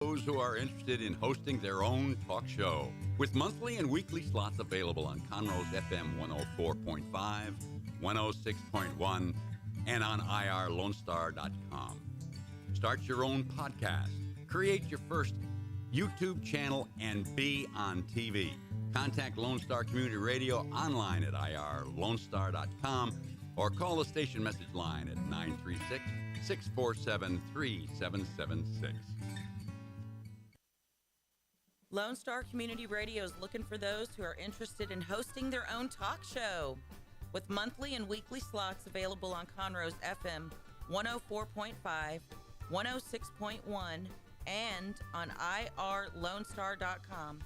Those who are interested in hosting their own talk show with monthly and weekly slots available on Conroe's FM 104.5, 106.1, and on irlonestar.com. Start your own podcast, create your first YouTube channel, and be on TV. Contact Lone Star Community Radio online at irlonestar.com or call the station message line at 936-647-3776. Lone Star Community Radio is looking for those who are interested in hosting their own talk show. With monthly and weekly slots available on Conroe's FM 104.5, 106.1, and on irlonestar.com.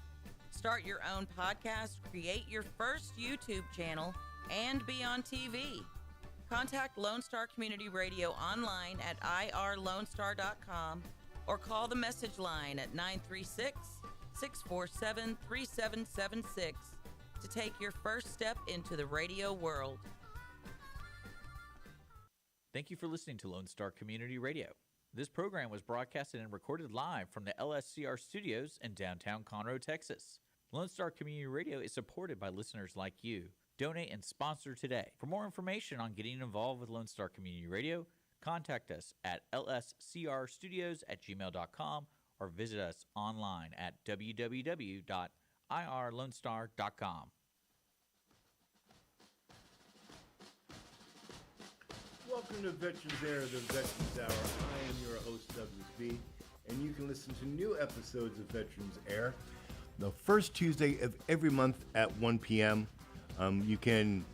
Start your own podcast, create your first YouTube channel, and be on TV. Contact Lone Star Community Radio online at irlonestar.com or call the message line at 936-647-3776 to take your first step into the radio world. Thank you for listening to Lone Star Community Radio. This program was broadcasted and recorded live from the LSCR studios in downtown Conroe, Texas. Lone Star Community Radio is supported by listeners like you. Donate and sponsor today. For more information on getting involved with Lone Star Community Radio, contact us at lscrstudios@gmail.com or visit us online at www.irlonestar.com. Welcome to Veterans Air, the Veterans Hour. I am your host, Douglas B, and you can listen to new episodes of Veterans Air the first Tuesday of every month at 1 p.m. You can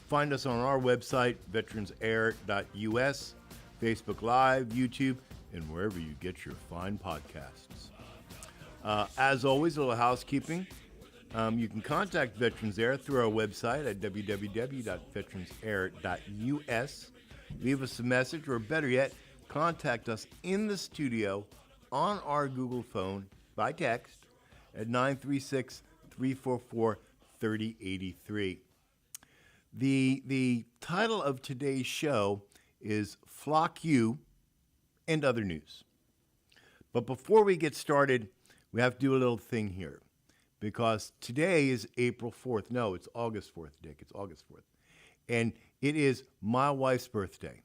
find us on our website, veteransair.us, Facebook Live, YouTube, and wherever you get your fine podcasts. As always, a little housekeeping. You can contact Veterans Air through our website at www.veteransair.us. Leave us a message, or better yet, contact us in the studio on our Google phone by text at 936-344-3083. The title of today's show is Flock You and Other News. But before we get started, we have to do a little thing here, because today is April 4th. No, it's August 4th, Dick. It's August 4th. And it is my wife's birthday.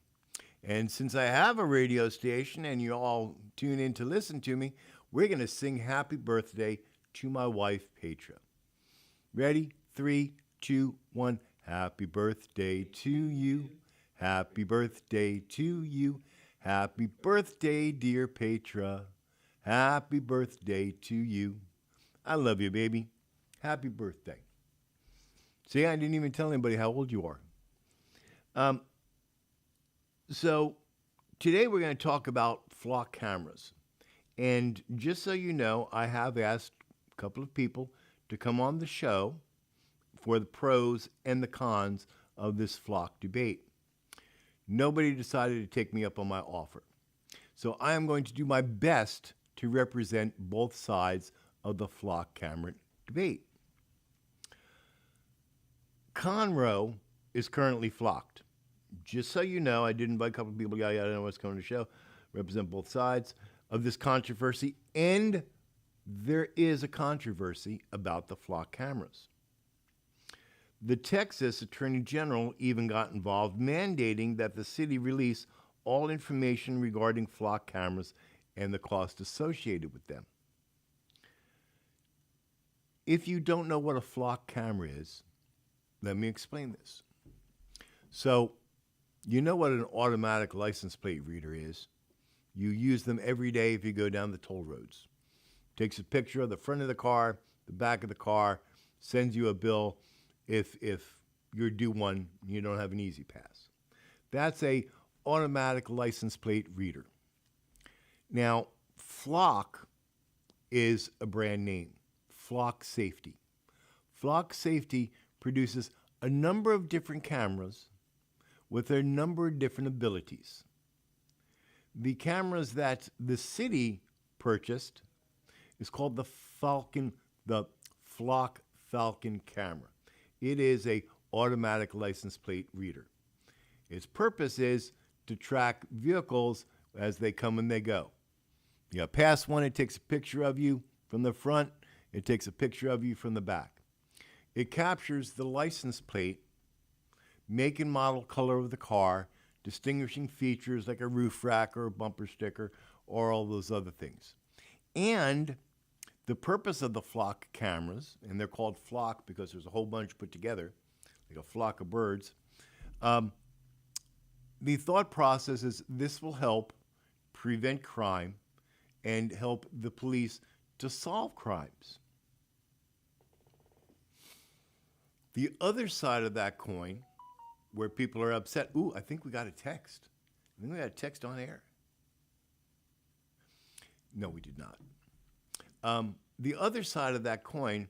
And since I have a radio station and you all tune in to listen to me, we're going to sing happy birthday to my wife, Petra. Ready? 3, 2, 1. Happy birthday to you. Happy birthday to you. Happy birthday, dear Petra. Happy birthday to you. I love you, baby. Happy birthday. See, I didn't even tell anybody how old you are. So today we're going to talk about flock cameras. And just so you know, I have asked a couple of people to come on the show for the pros and the cons of this flock debate. Nobody decided to take me up on my offer. So I am going to do my best to represent both sides of the flock camera debate. Conroe is currently flocked. Just so you know, I did invite a couple of people, I don't know what's going to the show, represent both sides of this controversy, and there is a controversy about the flock cameras. The Texas Attorney General even got involved, mandating that the city release all information regarding flock cameras and the cost associated with them. If you don't know what a flock camera is, let me explain this. So, you know what an automatic license plate reader is. You use them every day if you go down the toll roads. Takes a picture of the front of the car, the back of the car, sends you a bill if you're due one, you don't have an easy pass. That's a automatic license plate reader. Now, Flock is a brand name, Flock Safety. Flock Safety produces a number of different cameras with a number of different abilities. The cameras that the city purchased is called the Flock Falcon camera. It is a automatic license plate reader. Its purpose is to track vehicles as they come and they go. You pass one, it takes a picture of you from the front. It takes a picture of you from the back. It captures the license plate, make and model, color of the car, distinguishing features like a roof rack or a bumper sticker or all those other things. And the purpose of the flock cameras, and they're called flock because there's a whole bunch put together, like a flock of birds, the thought process is this will help prevent crime and help the police to solve crimes. The other side of that coin, where people are upset, ooh, I think we got a text. I think we got a text on air. No, we did not. The other side of that coin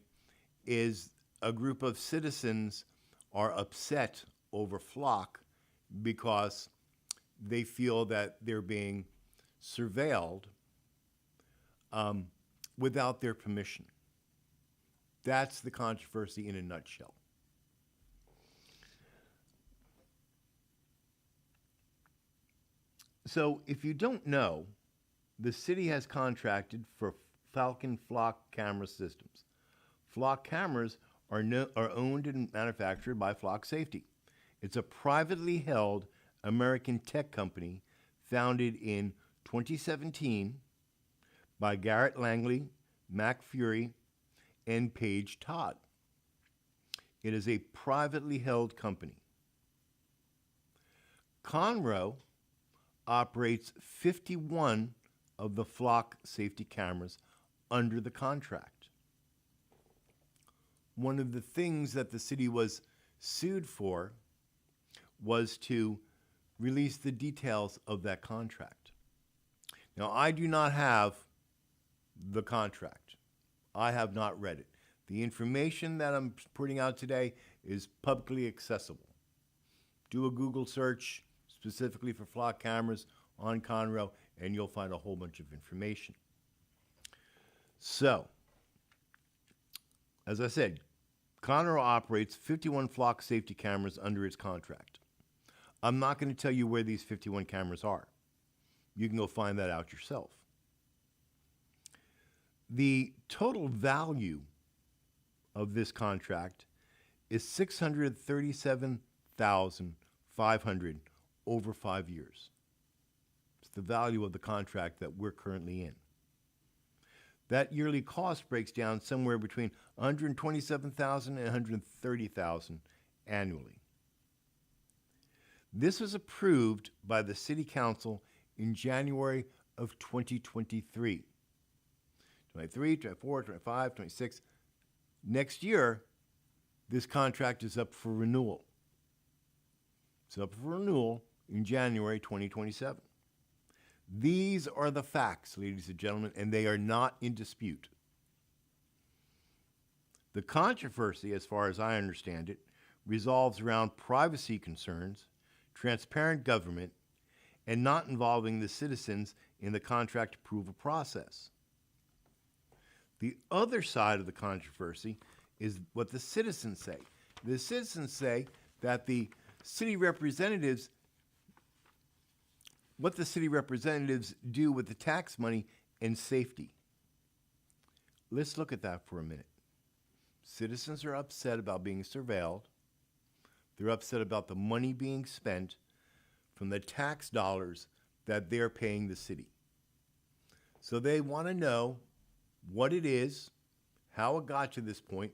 is a group of citizens are upset over flock because they feel that they're being surveilled without their permission. That's the controversy in a nutshell. So if you don't know, the city has contracted for Falcon Flock camera systems. Flock cameras are owned and manufactured by Flock Safety. It's a privately held American tech company founded in 2017 by Garrett Langley, Mac Fury, and Paige Todd. It is a privately held company. Conroe operates 51 of the Flock safety cameras under the contract. One of the things that the city was sued for was to release the details of that contract. Now, I do not have the contract. I have not read it. The information that I'm putting out today is publicly accessible. Do a Google search specifically for Flock cameras on Conroe, and you'll find a whole bunch of information. So, as I said, Conroe operates 51 Flock safety cameras under its contract. I'm not going to tell you where these 51 cameras are. You can go find that out yourself. The total value of this contract is $637,500 over 5 years. It's the value of the contract that we're currently in. That yearly cost breaks down somewhere between $127,000 and $130,000 annually. This was approved by the City Council in January of 2023. 23, 24, 25, 26. Next year, this contract is up for renewal. It's up for renewal in January 2027. These are the facts, ladies and gentlemen, and they are not in dispute. The controversy, as far as I understand it, revolves around privacy concerns, transparent government, and not involving the citizens in the contract approval process. The other side of the controversy is what the citizens say. The citizens say that the city representatives, what the city representatives do with the tax money and safety. Let's look at that for a minute. Citizens are upset about being surveilled. They're upset about the money being spent from the tax dollars that they're paying the city. So they want to know what it is, how it got to this point,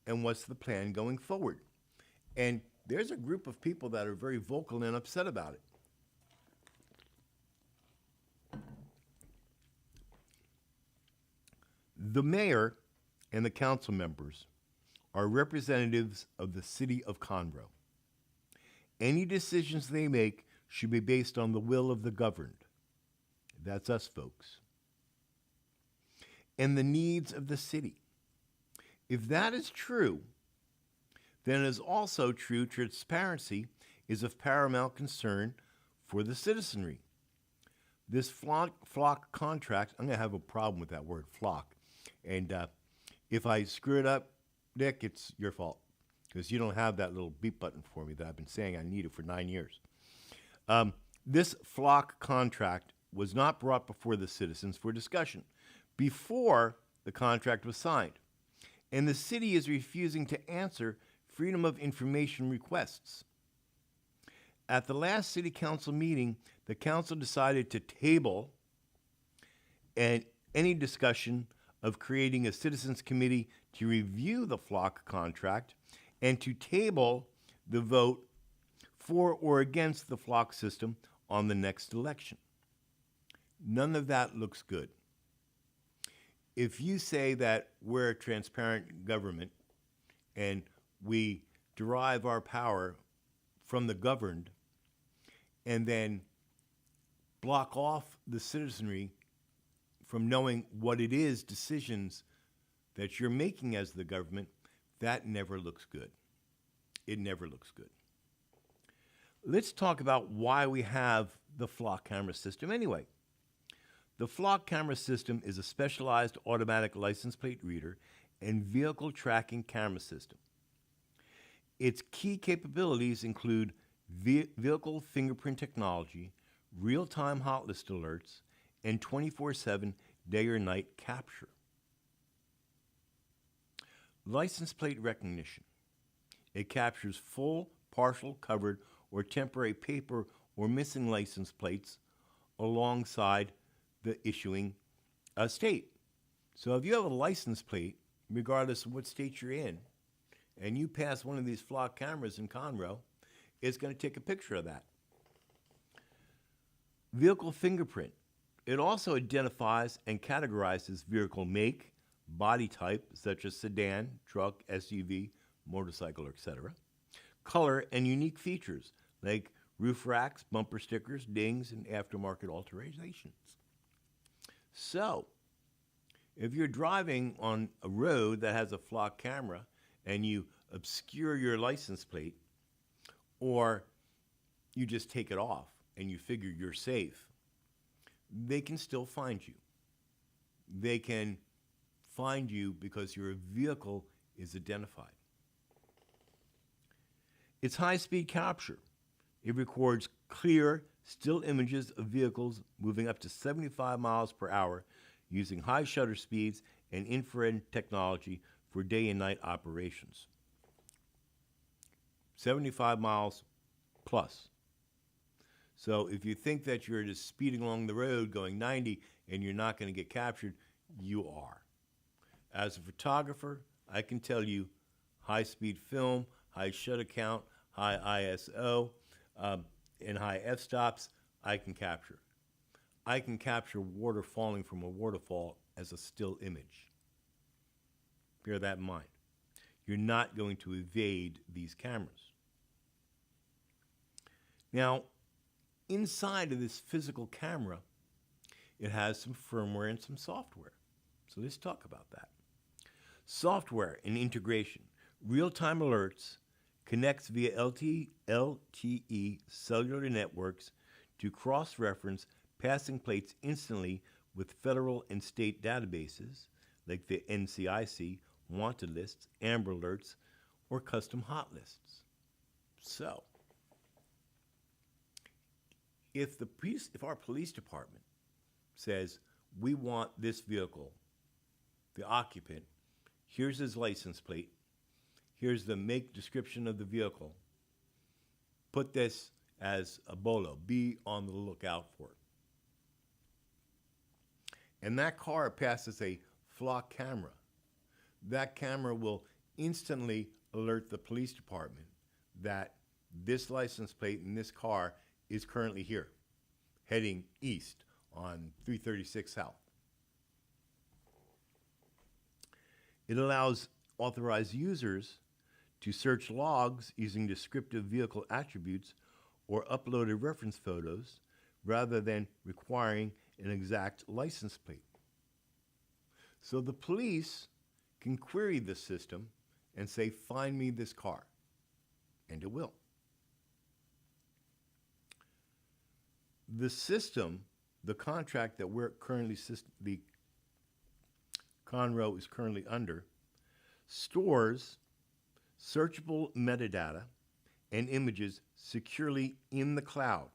and what's the plan going forward. And there's a group of people that are very vocal and upset about it. The mayor and the council members are representatives of the city of Conroe. Any decisions they make should be based on the will of the governed. That's us, folks. And the needs of the city. If that is true, then it is also true transparency is of paramount concern for the citizenry. This flock contract, I'm going to have a problem with that word, flock. And if I screw it up, Nick, it's your fault, because you don't have that little beep button for me that I've been saying I need it for 9 years. This flock contract was not brought before the citizens for discussion before the contract was signed, and the city is refusing to answer Freedom of Information requests. At the last city council meeting, the council decided to table any discussion of creating a citizens committee to review the flock contract and to table the vote for or against the flock system on the next election. None of that looks good. If you say that we're a transparent government and we derive our power from the governed and then block off the citizenry from knowing what it is decisions that you're making as the government, that never looks good. It never looks good. Let's talk about why we have the flock camera system anyway. The flock camera system is a specialized automatic license plate reader and vehicle tracking camera system. Its key capabilities include vehicle fingerprint technology, real-time hot list alerts, and 24/7 day or night capture. License plate recognition. It captures full, partial, covered, or temporary paper or missing license plates alongside the issuing state. So if you have a license plate, regardless of what state you're in, and you pass one of these flock cameras in Conroe, it's going to take a picture of that. Vehicle fingerprint. It also identifies and categorizes vehicle make, body type, such as sedan, truck, SUV, motorcycle, etc., color, and unique features like roof racks, bumper stickers, dings, and aftermarket alterations. So, if you're driving on a road that has a flock camera and you obscure your license plate, or you just take it off and you figure you're safe, they can still find you. They can find you because your vehicle is identified. It's high-speed capture. It records clear, still images of vehicles moving up to 75 miles per hour using high shutter speeds and infrared technology for day and night operations. 75 miles plus. So if you think that you're just speeding along the road going 90 and you're not going to get captured, you are. As a photographer, I can tell you high-speed film, high shutter count, high ISO, and high f-stops, I can capture. I can capture water falling from a waterfall as a still image. Bear that in mind. You're not going to evade these cameras. Now, inside of this physical camera, it has some firmware and some software. So let's talk about that. Software and integration. Real-time alerts connects via LTE cellular networks to cross-reference passing plates instantly with federal and state databases like the NCIC, wanted lists, Amber Alerts, or custom hot lists. So, if our police department says, we want this vehicle, the occupant, here's his license plate, here's the make description of the vehicle, put this as a bolo, be on the lookout for it. And that car passes a flock camera. That camera will instantly alert the police department that this license plate in this car is currently here, heading east on 336 South. It allows authorized users to search logs using descriptive vehicle attributes or uploaded reference photos rather than requiring an exact license plate. So the police can query the system and say, find me this car, and it will. The system, the contract that the Conroe is currently under, stores searchable metadata and images securely in the cloud,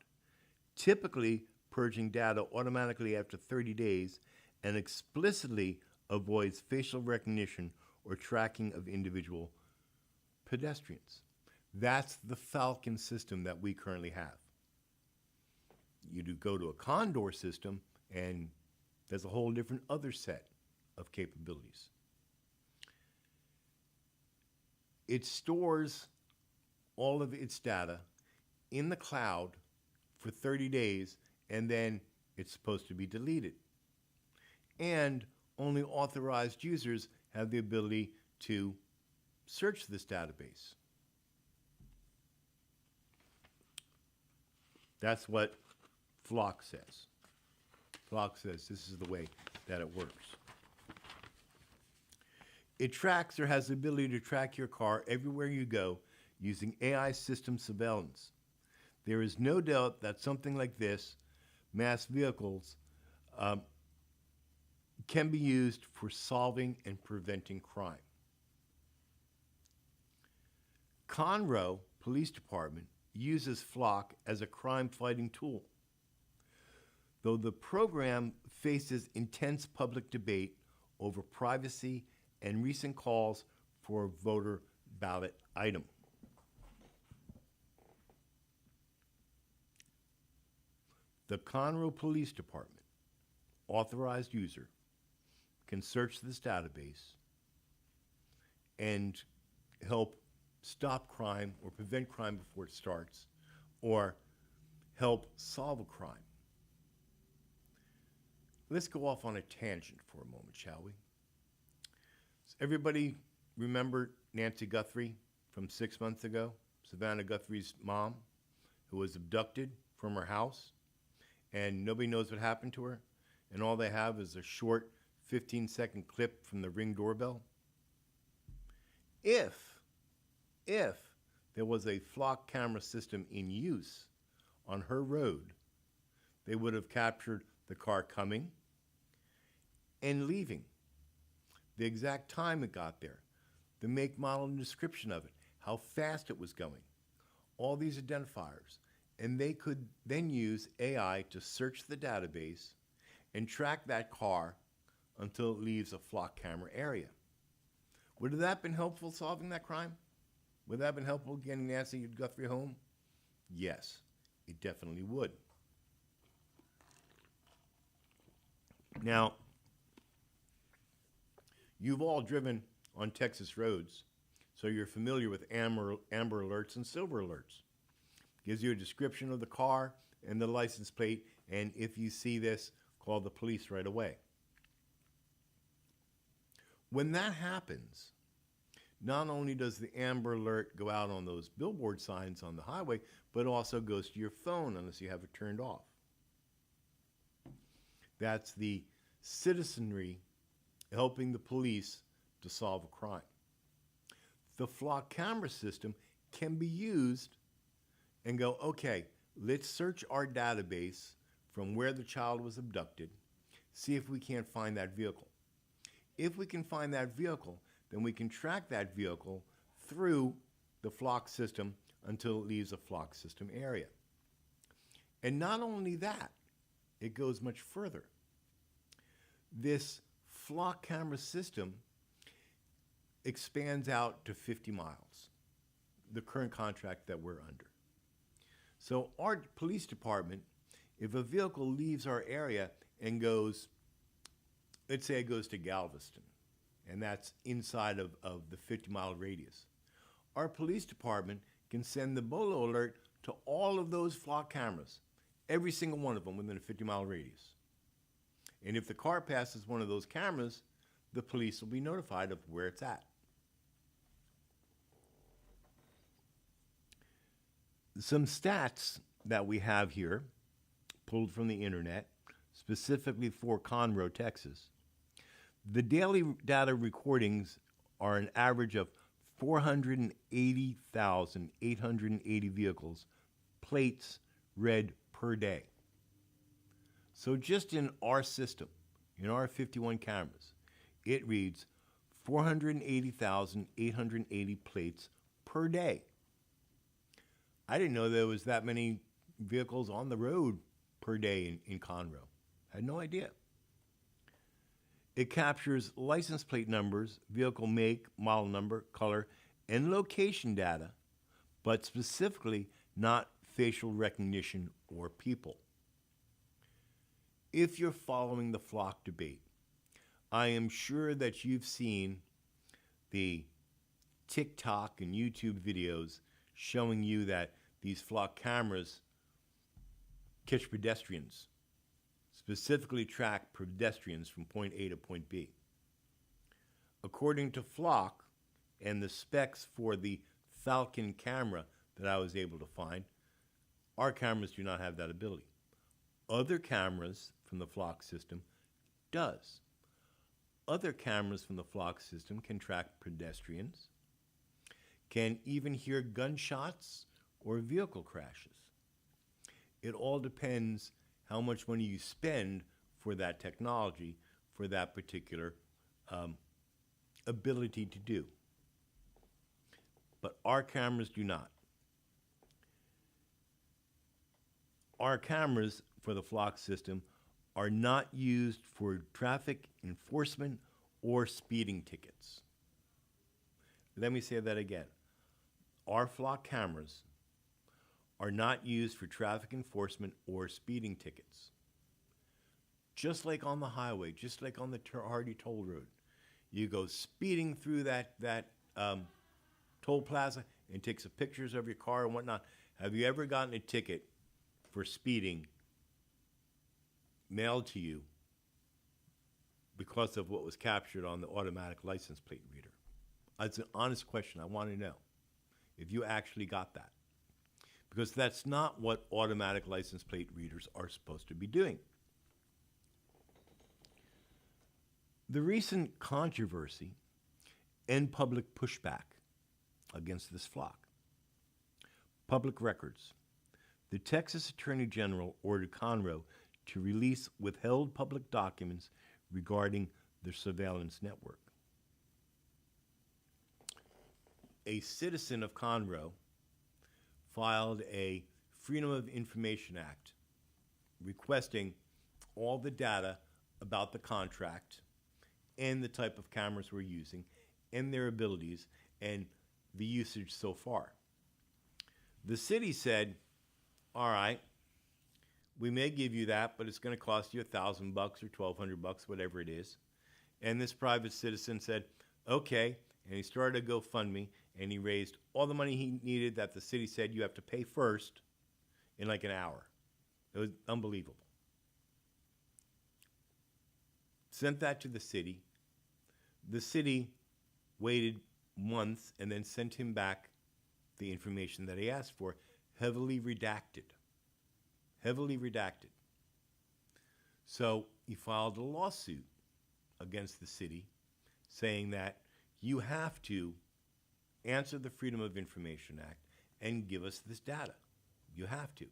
typically purging data automatically after 30 days and explicitly avoids facial recognition or tracking of individual pedestrians. That's the Falcon system that we currently have. You do go to a Condor system, and there's a whole different other set of capabilities. It stores all of its data in the cloud for 30 days, and then it's supposed to be deleted. And only authorized users have the ability to search this database. That's what Flock says. Flock says this is the way that it works. It tracks or has the ability to track your car everywhere you go using AI system surveillance. There is no doubt that something like this, mass vehicles, can be used for solving and preventing crime. Conroe Police Department uses Flock as a crime-fighting tool. Though the program faces intense public debate over privacy and recent calls for a voter ballot item. The Conroe Police Department, authorized user, can search this database and help stop crime or prevent crime before it starts, or help solve a crime. Let's go off on a tangent for a moment, shall we? Does everybody remember Nancy Guthrie from 6 months ago? Savannah Guthrie's mom, who was abducted from her house, and nobody knows what happened to her, and all they have is a short 15-second clip from the Ring doorbell? If there was a Flock camera system in use on her road, they would have captured the car coming and leaving, the exact time it got there, the make, model, and description of it, how fast it was going, all these identifiers. And they could then use AI to search the database and track that car until it leaves a Flock camera area. Would that have been helpful solving that crime? Would that have been helpful getting Nancy Guthrie home? Yes, it definitely would. Now, you've all driven on Texas roads, so you're familiar with amber alerts and silver alerts. Gives you a description of the car and the license plate, and if you see this, call the police right away. When that happens, not only does the Amber Alert go out on those billboard signs on the highway, but also goes to your phone unless you have it turned off. That's the citizenry helping the police to solve a crime. The Flock camera system can be used and go, okay, let's search our database from where the child was abducted, see if we can't find that vehicle. If we can find that vehicle, then we can track that vehicle through the Flock system until it leaves a Flock system area. And not only that, it goes much further. This Flock camera system expands out to 50 miles, the current contract that we're under. So our police department, if a vehicle leaves our area and goes, let's say it goes to Galveston, and that's inside of the 50-mile radius, our police department can send the BOLO alert to all of those Flock cameras, every single one of them within a 50-mile radius. And if the car passes one of those cameras, the police will be notified of where it's at. Some stats that we have here, pulled from the internet, specifically for Conroe, Texas. The daily data recordings are an average of 480,880 vehicles, plates read per day. So just in our system, in our 51 cameras, it reads 480,880 plates per day. I didn't know there was that many vehicles on the road per day in Conroe. Had no idea. It captures license plate numbers, vehicle make, model number, color, and location data, but specifically not facial recognition or people. If you're following the flock debate, I am sure that you've seen the TikTok and YouTube videos showing you that these flock cameras catch pedestrians, specifically track pedestrians from point A to point B. According to Flock and the specs for the Falcon camera that I was able to find, our cameras do not have that ability. Other cameras from the Flock system does. Other cameras from the Flock system can track pedestrians, can even hear gunshots or vehicle crashes. It all depends how much money you spend for that technology, for that particular ability to do. But our cameras do not. Our cameras for the Flock system are not used for traffic enforcement or speeding tickets. Let me say that again. Our Flock cameras are not used for traffic enforcement or speeding tickets. Just like on the highway, just like on the Hardy Toll Road, you go speeding through that toll plaza and take some pictures of your car and whatnot. Have you ever gotten a ticket for speeding mailed to you because of what was captured on the automatic license plate reader? It's an honest question. I want to know if you actually got that. Because that's not what automatic license plate readers are supposed to be doing. The recent controversy and public pushback against this flock. Public records. The Texas Attorney General ordered Conroe to release withheld public documents regarding the surveillance network. A citizen of Conroe filed a Freedom of Information Act requesting all the data about the contract and the type of cameras we're using and their abilities and the usage so far. The city said, all right, we may give you that, but it's going to cost you $1,000 or $1,200, whatever it is. And this private citizen said, okay, and he started a GoFundMe, and he raised all the money he needed that the city said you have to pay first in like an hour. It was unbelievable. Sent that to the city. The city waited months and then sent him back the information that he asked for, heavily redacted. Heavily redacted. So he filed a lawsuit against the city saying that you have to answer the Freedom of Information Act and give us this data. You have to.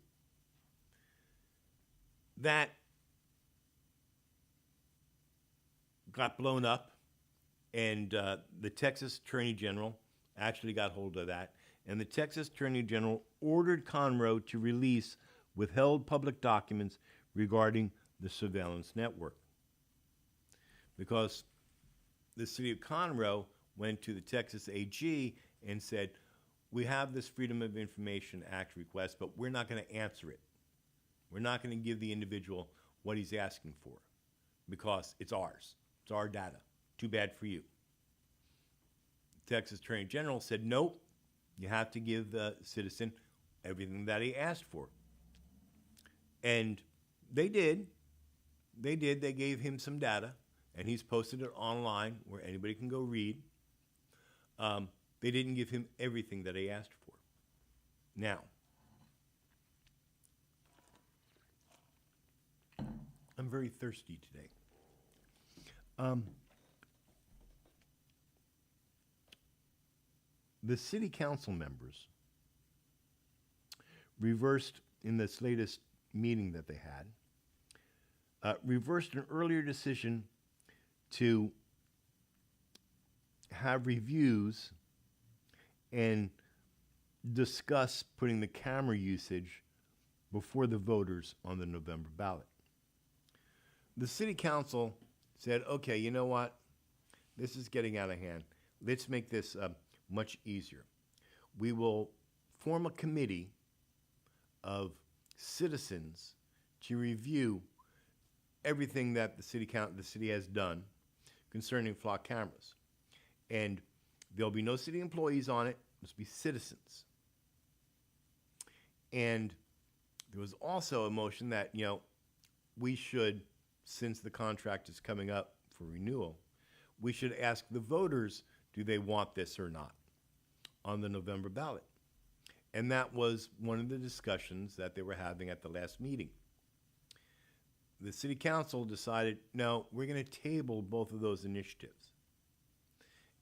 That got blown up, and the Texas Attorney General actually got hold of that, and the Texas Attorney General ordered Conroe to release withheld public documents regarding the surveillance network. Because the city of Conroe went to the Texas AG and said, we have this Freedom of Information Act request, but we're not going to answer it. We're not going to give the individual what he's asking for because it's ours. It's our data. Too bad for you. The Texas Attorney General said, nope, you have to give the citizen everything that he asked for. And they did. They did. They gave him some data, and he's posted it online where anybody can go read. They didn't give him everything that he asked for. Now, I'm very thirsty today. The city council members reversed in this latest meeting that they had, reversed an earlier decision to have reviews and discuss putting the camera usage before the voters on the November ballot. The city council said, okay, you know what? This is getting out of hand. Let's make this much easier. We will form a committee of citizens to review everything that the city has done concerning flock cameras. And there'll be no city employees on it. Must be citizens. And there was also a motion that, we should, since the contract is coming up for renewal, we should ask the voters, do they want this or not, on the November ballot. And that was one of the discussions that they were having at the last meeting. The city council decided, no, we're going to table both of those initiatives.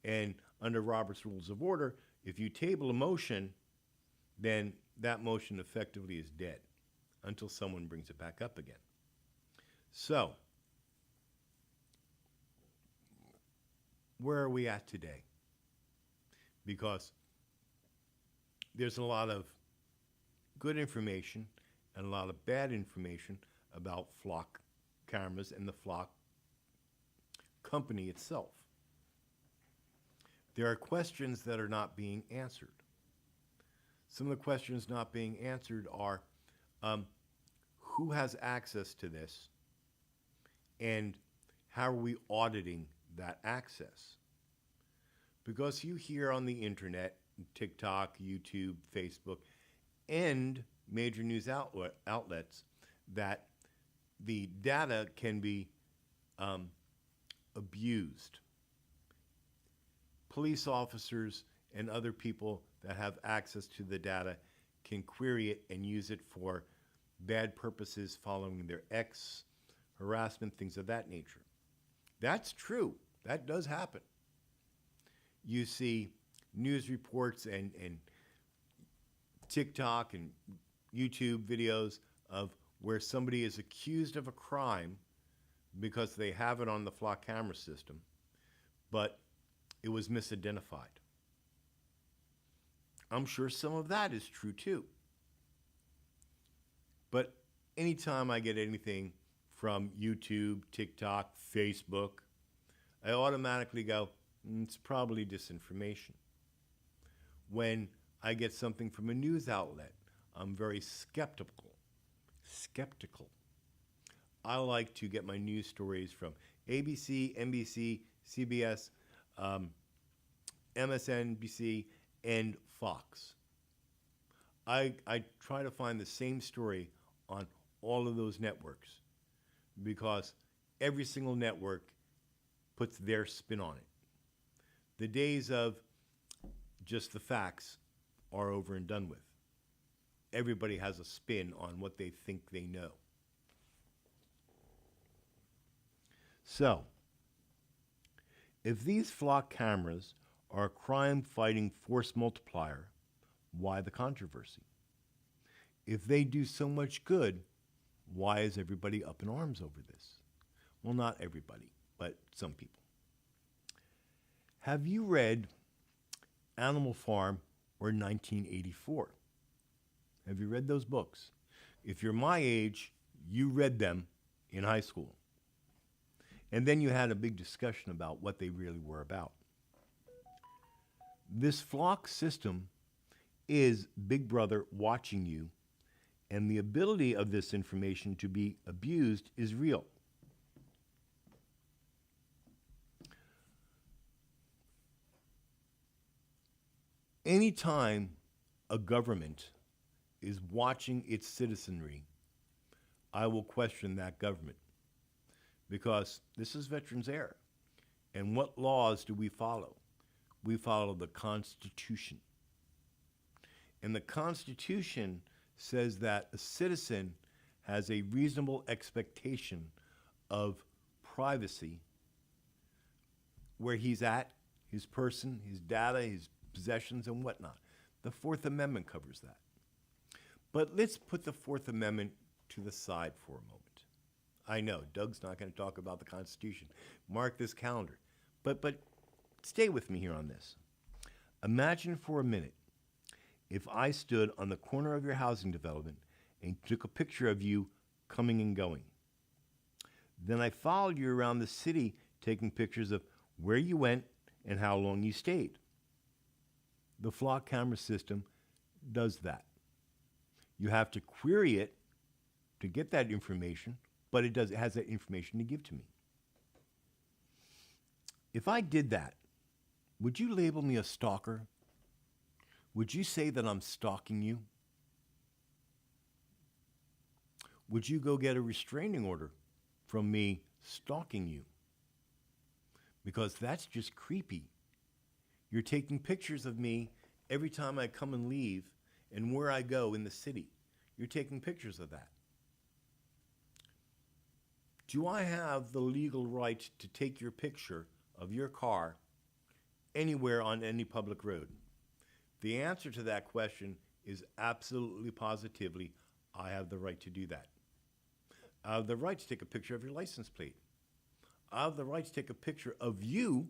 And under Robert's Rules of Order, if you table a motion, then that motion effectively is dead until someone brings it back up again. So, where are we at today? Because there's a lot of good information and a lot of bad information about flock cameras and the flock company itself. There are questions that are not being answered. Some of the questions not being answered are, who has access to this, and how are we auditing that access? Because you hear on the internet, TikTok, YouTube, Facebook, and major news outlets that the data can be abused. Police officers and other people that have access to the data can query it and use it for bad purposes following their ex, harassment, things of that nature. That's true. That does happen. You see news reports and TikTok and YouTube videos of where somebody is accused of a crime because they have it on the flock camera system, but it was misidentified. I'm sure some of that is true too. But anytime I get anything from YouTube, TikTok, Facebook, I automatically go, it's probably disinformation. When I get something from a news outlet, I'm very skeptical. I like to get my news stories from ABC, NBC, CBS, MSNBC, and Fox. I try to find the same story on all of those networks because every single network puts their spin on it. The days of just the facts are over and done with. Everybody has a spin on what they think they know. So, if these flock cameras are a crime-fighting force multiplier, why the controversy? If they do so much good, why is everybody up in arms over this? Well, not everybody, but some people. Have you read Animal Farm or 1984? Have you read those books? If you're my age, you read them in high school. And then you had a big discussion about what they really were about. This flock system is Big Brother watching you, and the ability of this information to be abused is real. Anytime a government is watching its citizenry, I will question that government because this is Veterans Era. And what laws do we follow? We follow the Constitution. And the Constitution says that a citizen has a reasonable expectation of privacy where he's at, his person, his data, his possessions, and whatnot. The Fourth Amendment covers that. But let's put the Fourth Amendment to the side for a moment. I know, Doug's not going to talk about the Constitution. Mark this calendar. But stay with me here on this. Imagine for a minute if I stood on the corner of your housing development and took a picture of you coming and going. Then I followed you around the city taking pictures of where you went and how long you stayed. The flock camera system does that. You have to query it to get that information, but it has that information to give to me. If I did that, would you label me a stalker? Would you say that I'm stalking you? Would you go get a restraining order from me stalking you? Because that's just creepy. You're taking pictures of me every time I come and leave and where I go in the city. You're taking pictures of that. Do I have the legal right to take your picture of your car anywhere on any public road? The answer to that question is absolutely positively, I have the right to do that. I have the right to take a picture of your license plate. I have the right to take a picture of you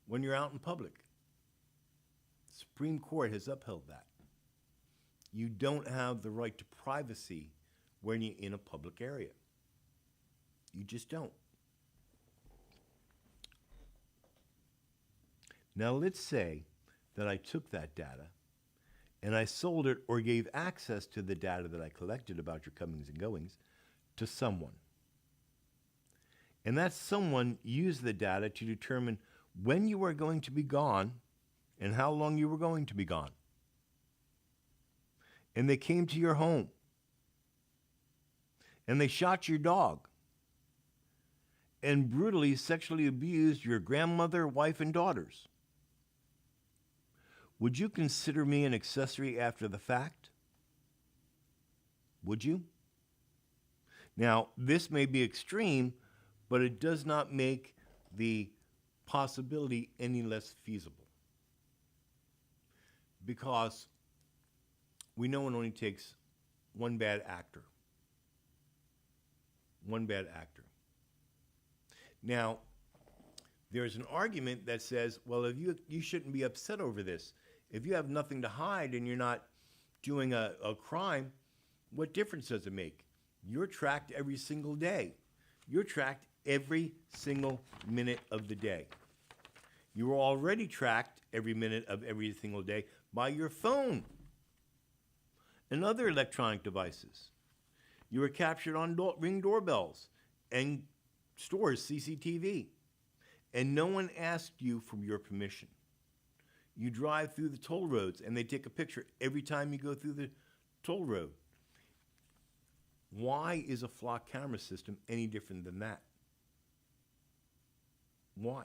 when you're out in public. The Supreme Court has upheld that. You don't have the right to privacy when you're in a public area. You just don't. Now let's say that I took that data and I sold it or gave access to the data that I collected about your comings and goings to someone. And that someone used the data to determine when you were going to be gone and how long you were going to be gone. And they came to your home and they shot your dog and brutally sexually abused your grandmother, wife, and daughters. Would you consider me an accessory after the fact? Would you? Now, this may be extreme, but it does not make the possibility any less feasible. Because we know it only takes one bad actor. One bad actor. Now, there's an argument that says, well, if you shouldn't be upset over this. If you have nothing to hide and you're not doing a crime, what difference does it make? You're tracked every single day. You're tracked every single minute of the day. You were already tracked every minute of every single day by your phone and other electronic devices. You were captured on Ring doorbells and stores, CCTV. And no one asked you for your permission. You drive through the toll roads and they take a picture every time you go through the toll road. Why is a flock camera system any different than that? Why?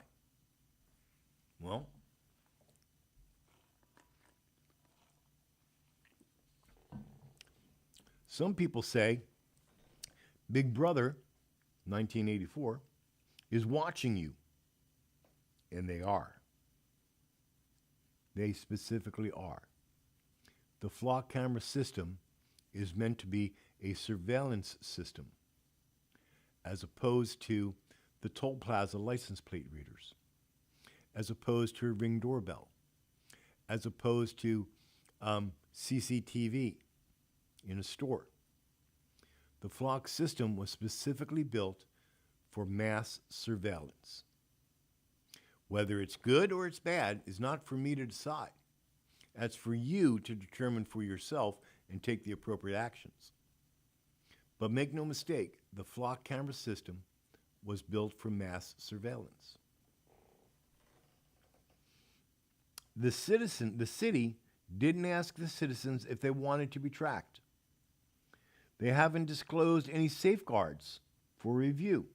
Well, some people say Big Brother, 1984, is watching you. And they are. They specifically are. The flock camera system is meant to be a surveillance system as opposed to the toll plaza license plate readers, as opposed to a Ring doorbell, as opposed to CCTV in a store. The flock system was specifically built for mass surveillance. Whether it's good or it's bad is not for me to decide. That's for you to determine for yourself and take the appropriate actions. But make no mistake, the flock camera system was built for mass surveillance. The city didn't ask the citizens if they wanted to be tracked. They haven't disclosed any safeguards for review.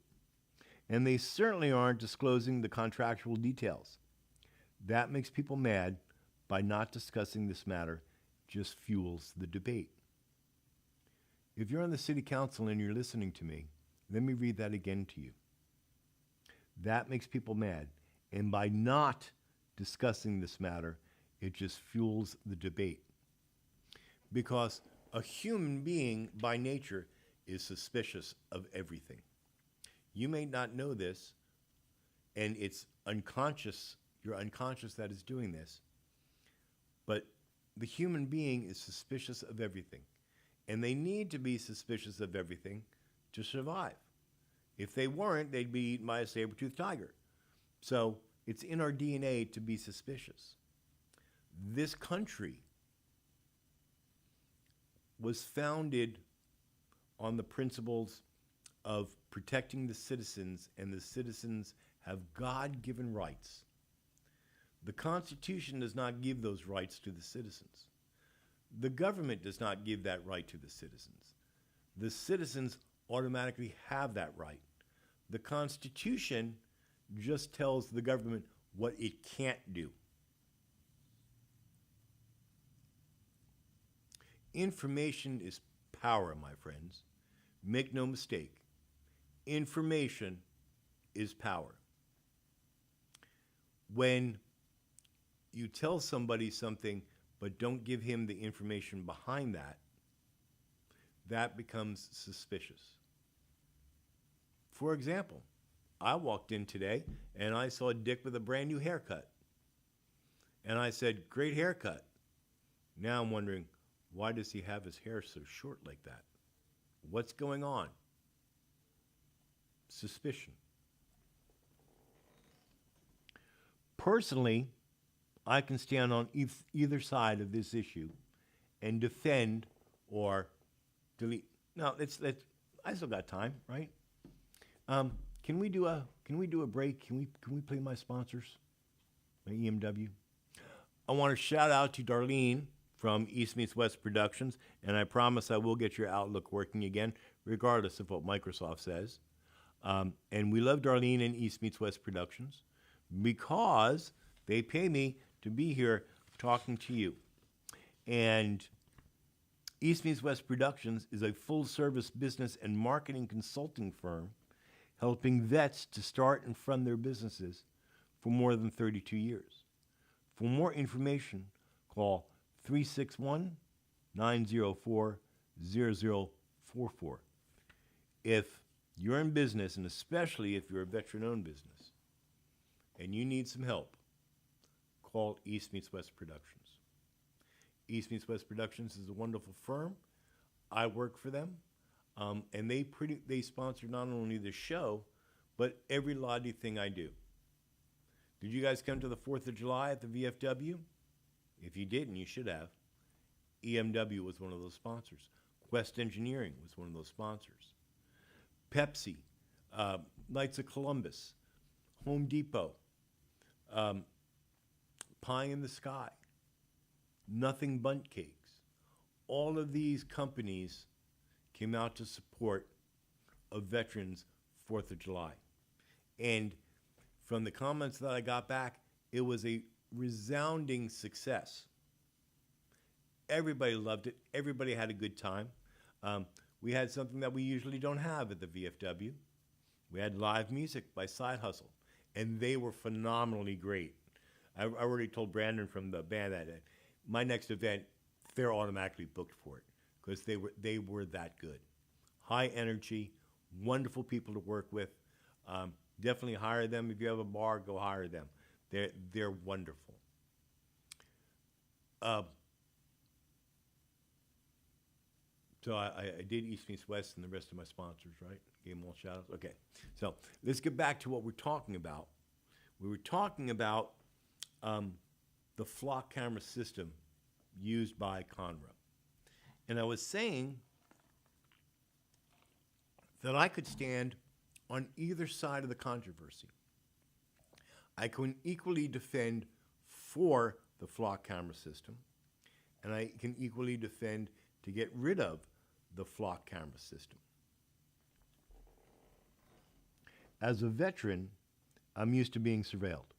And they certainly aren't disclosing the contractual details. That makes people mad. By not discussing this matter, just fuels the debate. If you're on the city council and you're listening to me, let me read that again to you. That makes people mad. And by not discussing this matter, it just fuels the debate. Because a human being by nature is suspicious of everything. You may not know this, and it's unconscious, you're unconscious that is doing this, but the human being is suspicious of everything. And they need to be suspicious of everything to survive. If they weren't, they'd be eaten by a saber-toothed tiger. So it's in our DNA to be suspicious. This country was founded on the principles of protecting the citizens, and the citizens have God-given rights. The Constitution does not give those rights to the citizens. The government does not give that right to the citizens. The citizens automatically have that right. The Constitution just tells the government what it can't do. Information is power, my friends. Make no mistake. Information is power. When you tell somebody something but don't give him the information behind that, that becomes suspicious. For example, I walked in today and I saw Dick with a brand new haircut. And I said, "Great haircut." Now I'm wondering, why does he have his hair so short like that? What's going on? Suspicion. Personally, I can stand on either side of this issue and defend or delete. Now, I still got time, right? Can we do a break? Can we play my sponsors, my EMW? I want to shout out to Darlene from East Meets West Productions, and I promise I will get your Outlook working again, regardless of what Microsoft says. And we love Darlene and East Meets West Productions because they pay me to be here talking to you. And East Meets West Productions is a full-service business and marketing consulting firm helping vets to start and fund their businesses for more than 32 years. For more information, call 361-904-0044. If you're in business, and especially if you're a veteran-owned business, and you need some help, call East Meets West Productions. East Meets West Productions is a wonderful firm. I work for them, and they sponsor not only the show, but every lottie thing I do. Did you guys come to the 4th of July at the VFW? If you didn't, you should have. EMW was one of those sponsors. Quest Engineering was one of those sponsors. Pepsi, Knights of Columbus, Home Depot, Pie in the Sky, Nothing Bundt Cakes. All of these companies came out to support a veteran's 4th of July. And from the comments that I got back, it was a resounding success. Everybody loved it. Everybody had a good time. We had something that we usually don't have at the VFW. We had live music by Side Hustle, and they were phenomenally great. I already told Brandon from the band that my next event, they're automatically booked for it because they were that good. High energy, wonderful people to work with. Definitely hire them. If you have a bar, go hire them. They're wonderful. So I did East Meets West and the rest of my sponsors, right? Gave them all shout outs. Okay. So let's get back to what we're talking about. We were talking about the flock camera system used by Conroe. And I was saying that I could stand on either side of the controversy. I can equally defend for the flock camera system, and I can equally defend to get rid of the flock camera system. As a veteran, I'm used to being surveilled.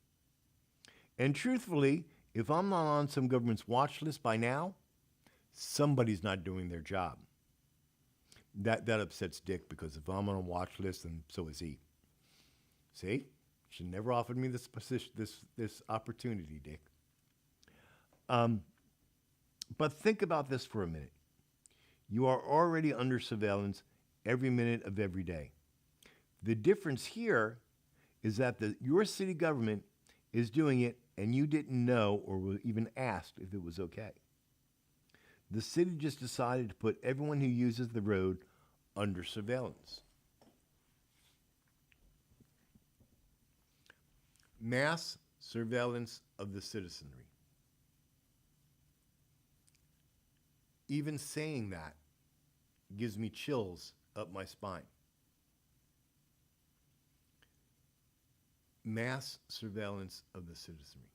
And truthfully, if I'm not on some government's watch list by now, somebody's not doing their job. That upsets Dick, because if I'm on a watch list, then so is he. See? Should never offered me this position, this opportunity, Dick. But think about this for a minute. You are already under surveillance every minute of every day. The difference here is that your city government is doing it and you didn't know or were even asked if it was okay. the city just decided to put everyone who uses the road under surveillance. Mass surveillance of the citizenry. Even saying that gives me chills up my spine. Mass surveillance of the citizenry.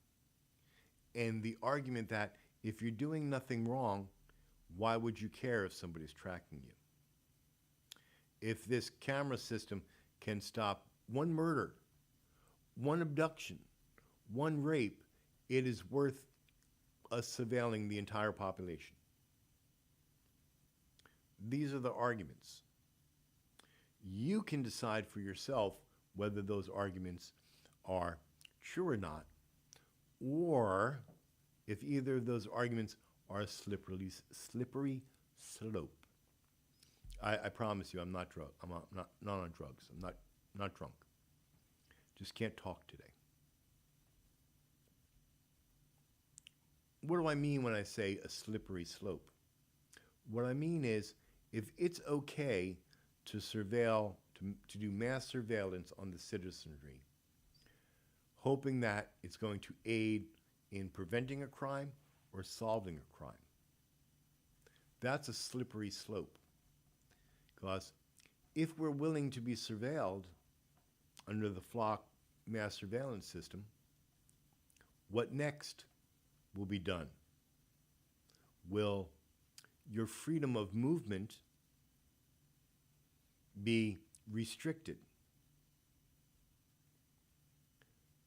And the argument that if you're doing nothing wrong, why would you care if somebody's tracking you? If this camera system can stop one murder, one abduction, one rape, it is worth us surveilling the entire population. These are the arguments. You can decide for yourself whether those arguments are true or not, or if either of those arguments are a slippery slope. I promise you, I'm not on drugs. I'm not drunk. Just can't talk today. What do I mean when I say a slippery slope? What I mean is, if it's okay to surveil, to do mass surveillance on the citizenry, hoping that it's going to aid in preventing a crime or solving a crime, that's a slippery slope. Because if we're willing to be surveilled under the flock mass surveillance system, what next will be done? Will your freedom of movement be restricted?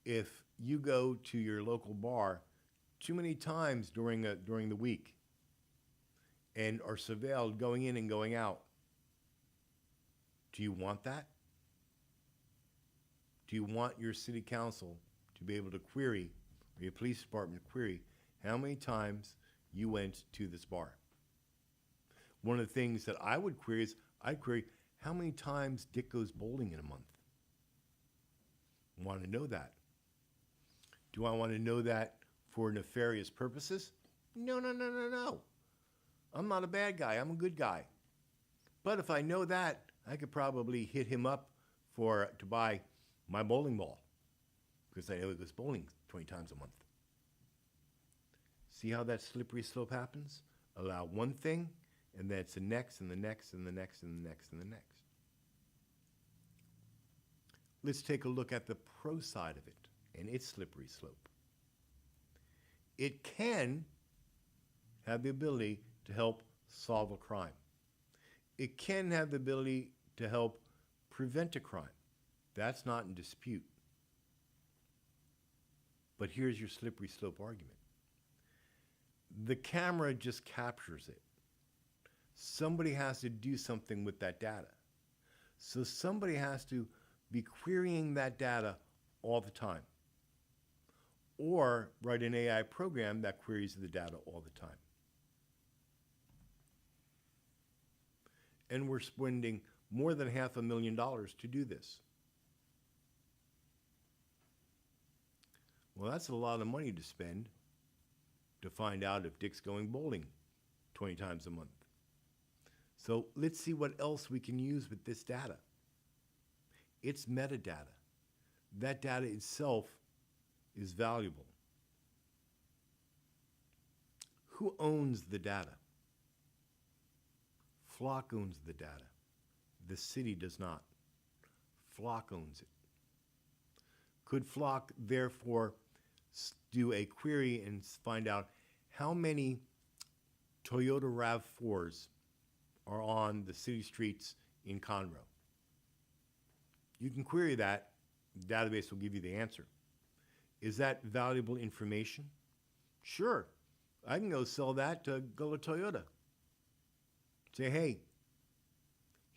If you go to your local bar too many times during the week and are surveilled going in and going out, do you want that? Do you want your city council to be able to query, or your police department query, how many times you went to this bar? One of the things that I would query is, I'd query how many times Dick goes bowling in a month. I want to know that. Do I want to know that for nefarious purposes? No. I'm not a bad guy. I'm a good guy. But if I know that, I could probably hit him up to buy my bowling ball, because I know he goes bowling 20 times a month. See how that slippery slope happens? Allow one thing, and then it's the next, and the next, and the next, and the next, and the next. Let's take a look at the pro side of it and its slippery slope. It can have the ability to help solve a crime. It can have the ability to help prevent a crime. That's not in dispute. But here's your slippery slope argument. The camera just captures it. Somebody has to do something with that data. So somebody has to be querying that data all the time, or write an AI program that queries the data all the time. And we're spending more than $500,000 to do this. Well, that's a lot of money to spend to find out if Dick's going bowling 20 times a month. So let's see what else we can use with this data. It's metadata. That data itself is valuable. Who owns the data? Flock owns the data. The city does not. Flock owns it. Could Flock therefore do a query and find out how many Toyota RAV4s are on the city streets in Conroe? You can query that. The database will give you the answer. Is that valuable information? Sure. I can go sell that to Toyota. Say, hey,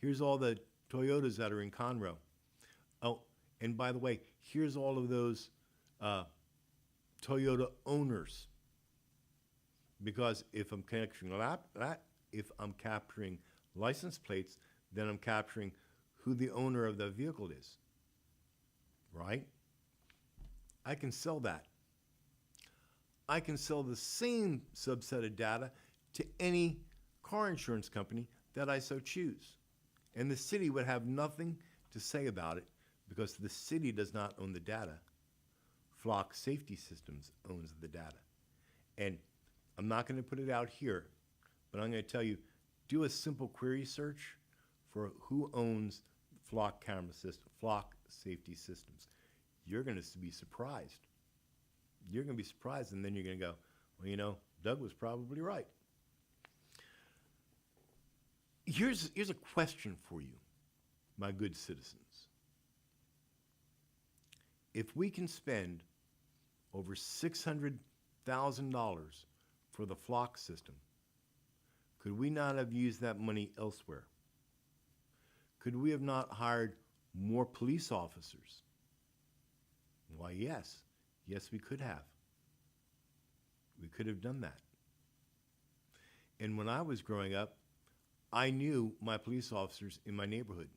here's all the Toyotas that are in Conroe. Oh, and by the way, here's all of those Toyota owners. Because if I'm capturing license plates, then I'm capturing who the owner of the vehicle is. Right? I can sell that. I can sell the same subset of data to any car insurance company that I so choose. And the city would have nothing to say about it because the city does not own the data. Flock Safety Systems owns the data. And I'm not going to put it out here, but I'm going to tell you, do a simple query search for who owns Flock camera system, Flock Safety Systems. You're going to be surprised. You're going to be surprised, and then you're going to go, well, you know, Doug was probably right. Here's a question for you, my good citizens. If we can spend over $600,000 for the Flock system, could we not have used that money elsewhere? Could we have not hired more police officers? Why, yes. Yes, we could have. We could have done that. And when I was growing up, I knew my police officers in my neighborhood.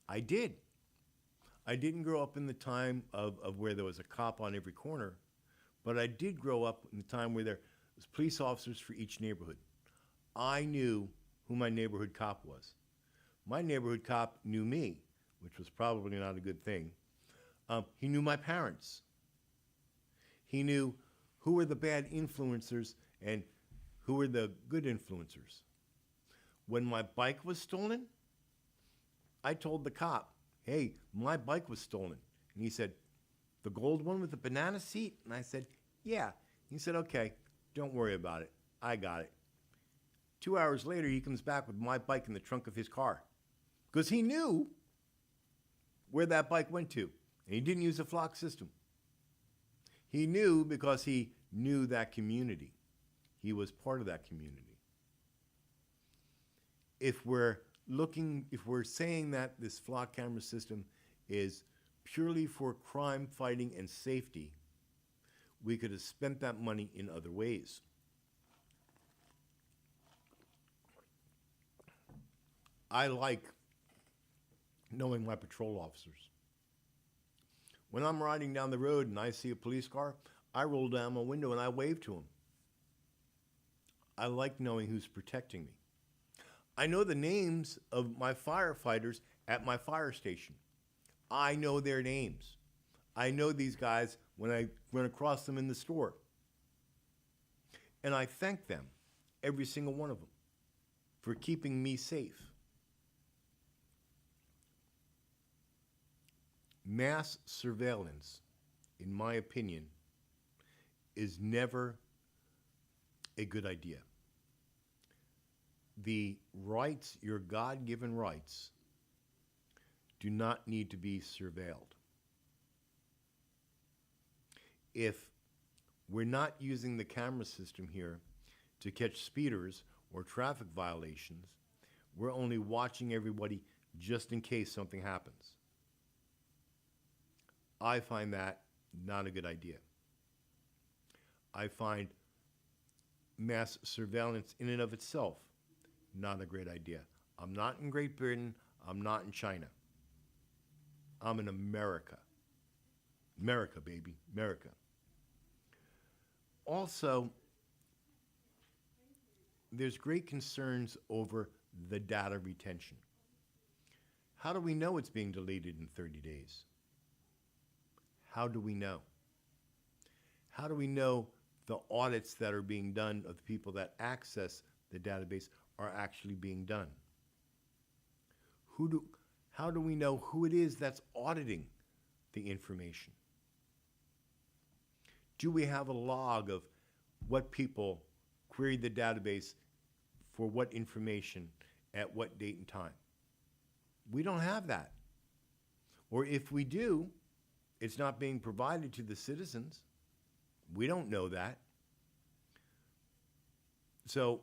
I did. I didn't grow up in the time of where there was a cop on every corner, but I did grow up in the time where there was police officers for each neighborhood. I knew who my neighborhood cop was. My neighborhood cop knew me, which was probably not a good thing. He knew my parents. He knew who were the bad influencers and who were the good influencers. When my bike was stolen, I told the cop, hey, my bike was stolen. And he said, the gold one with the banana seat? And I said, yeah. He said, okay, don't worry about it. I got it. 2 hours later, he comes back with my bike in the trunk of his car because he knew where that bike went to. And he didn't use a Flock system. He knew because he knew that community. He was part of that community. If we're saying that this Flock camera system is purely for crime fighting and safety, we could have spent that money in other ways. I like knowing my patrol officers. When I'm riding down the road and I see a police car, I roll down my window and I wave to them. I like knowing who's protecting me. I know the names of my firefighters at my fire station. I know their names. I know these guys when I run across them in the store. And I thank them, every single one of them, for keeping me safe. Mass surveillance, in my opinion, is never a good idea. The rights, your God-given rights, do not need to be surveilled. If we're not using the camera system here to catch speeders or traffic violations, we're only watching everybody just in case something happens. I find that not a good idea. I find mass surveillance in and of itself not a great idea. I'm not in Great Britain. I'm not in China. I'm in America. America, baby. America. Also, there's great concerns over the data retention. How do we know it's being deleted in 30 days? How do we know? How do we know the audits that are being done of the people that access the database are actually being done? How do we know who it is that's auditing the information? Do we have a log of what people queried the database for what information at what date and time? We don't have that. Or if we do, it's not being provided to the citizens. We don't know that. So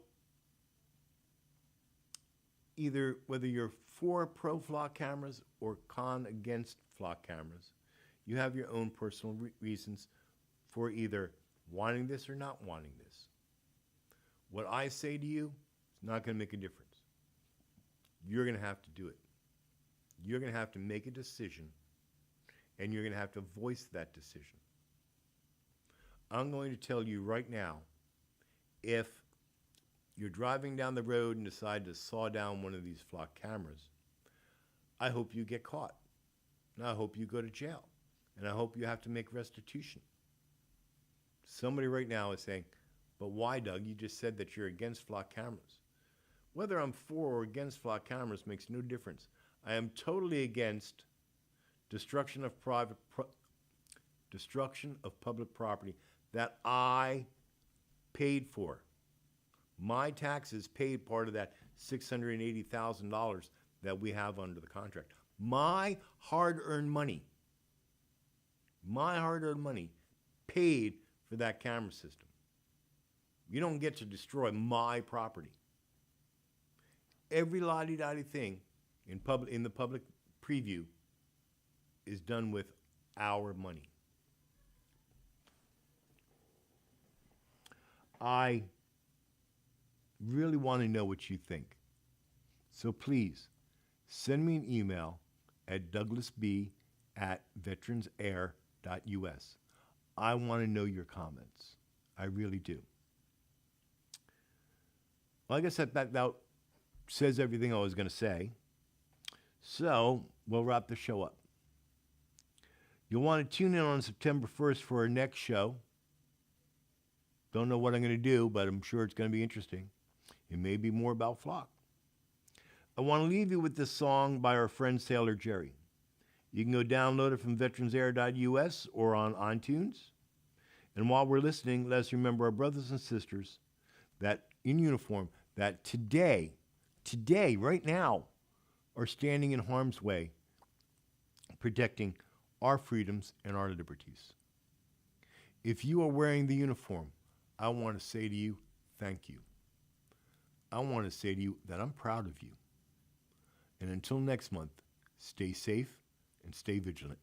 either whether you're for pro Flock cameras or con against Flock cameras, you have your own personal reasons for either wanting this or not wanting this. What I say to you is not going to make a difference. You're going to have to do it. You're going to have to make a decision, and you're going to have to voice that decision. I'm going to tell you right now, if you're driving down the road and decide to saw down one of these flock cameras, I hope you get caught. And I hope you go to jail. And I hope you have to make restitution. Somebody right now is saying, but why, Doug? You just said that you're against flock cameras. Whether I'm for or against flock cameras makes no difference. I am totally against destruction of public property that I paid for. My taxes paid part of that $680,000 that we have under the contract. My hard-earned money paid for that camera system. You don't get to destroy my property. Every la-di-da-di thing in the public preview is done with our money. I really want to know what you think. So please, send me an email at douglasb@veteransair.us. I want to know your comments. I really do. Well, I guess that about says everything I was going to say. So we'll wrap the show up. You'll want to tune in on September 1st for our next show. Don't know what I'm going to do, but I'm sure it's going to be interesting. It may be more about flock. I want to leave you with this song by our friend Sailor Jerry. You can go download it from veteransair.us or on iTunes. And while we're listening, let's remember our brothers and sisters that in uniform that today, right now, are standing in harm's way, protecting our freedoms and our liberties. If you are wearing the uniform, I want to say to you, thank you. I want to say to you that I'm proud of you. And until next month, stay safe and stay vigilant.